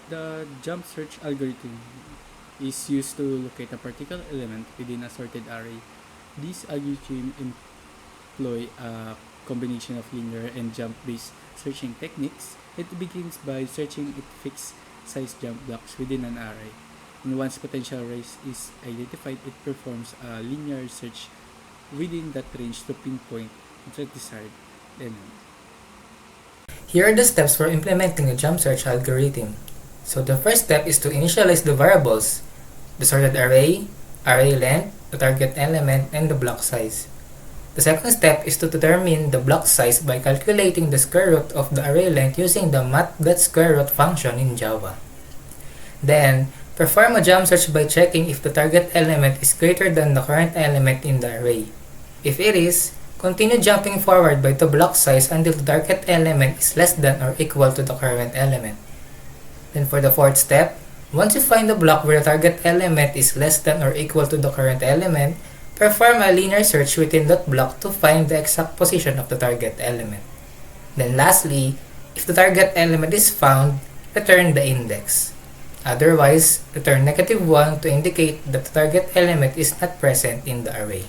The jump search algorithm is used to locate a particular element within a sorted array. This algorithm employ a combination of linear and jump-based searching techniques. It begins by searching its fixed size jump blocks within an array. And once potential arrays is identified, it performs a linear search within that range to pinpoint the desired element. Here are the steps for implementing a jump search algorithm. So the first step is to initialize the variables, the sorted array, array length, the target element, and the block size. The second step is to determine the block size by calculating the square root of the array length using the mat.squareroot function in Java. Then, perform a jump search by checking if the target element is greater than the current element in the array. If it is, continue jumping forward by the block size until the target element is less than or equal to the current element. Then for the fourth step, once you find the block where the target element is less than or equal to the current element, perform a linear search within that block to find the exact position of the target element. Then lastly, if the target element is found, return the index. Otherwise, return -1 to indicate that the target element is not present in the array.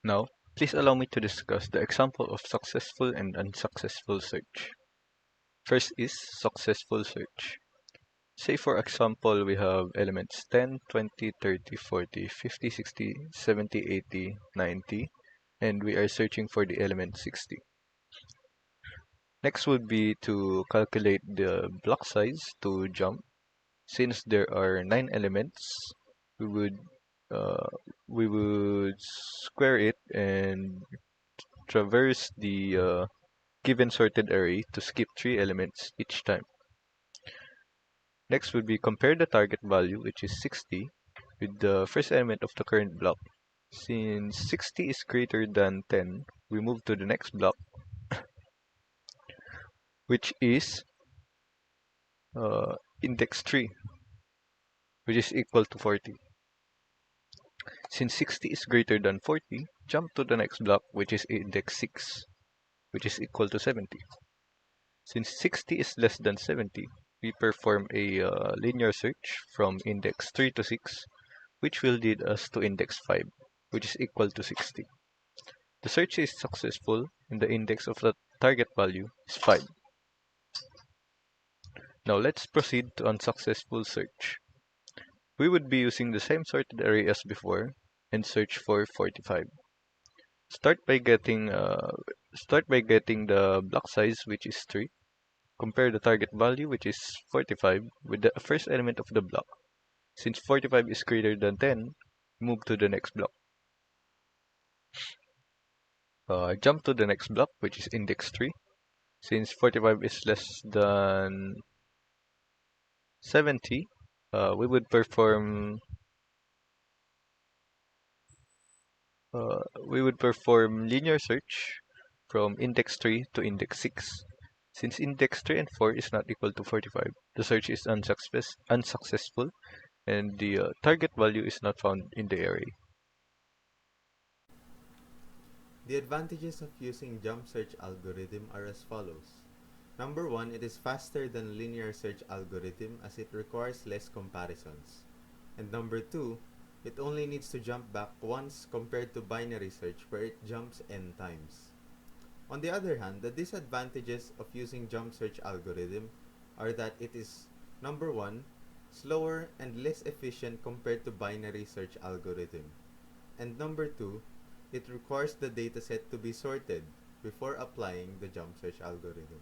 Now, please allow me to discuss the example of successful and unsuccessful search. First is successful search. Say for example, we have elements 10, 20, 30, 40, 50, 60, 70, 80, 90, and we are searching for the element 60. Next would be to calculate the block size to jump. Since there are 9 elements, we would uh, we would square it and traverse the given sorted array to skip 3 elements each time. Next would be compare the target value, which is 60, with the first element of the current block. Since 60 is greater than 10, we move to the next block, which is uh, index 3, which is equal to 40. Since 60 is greater than 40, jump to the next block, which is index 6, which is equal to 70. Since 60 is less than 70, we perform a linear search from index 3 to 6, which will lead us to index 5, which is equal to 60. The search is successful and the index of the target value is 5. Now let's proceed to unsuccessful search. We would be using the same sorted array as before and search for 45. Start by getting the block size, which is 3. Compare the target value, which is 45, with the first element of the block. Since 45 is greater than 10, move to the next block. Jump to the next block, which is index 3. Since 45 is less than 70, we would perform linear search from index 3 to index 6. Since index 3 and 4 is not equal to 45, the search is unsuccessful and the target value is not found in the array. The advantages of using jump search algorithm are as follows. Number 1, it is faster than linear search algorithm as it requires less comparisons. And number 2, it only needs to jump back once compared to binary search where it jumps n times. On the other hand, the disadvantages of using jump search algorithm are that it is number 1, slower and less efficient compared to binary search algorithm. And number 2, it requires the dataset to be sorted before applying the jump search algorithm.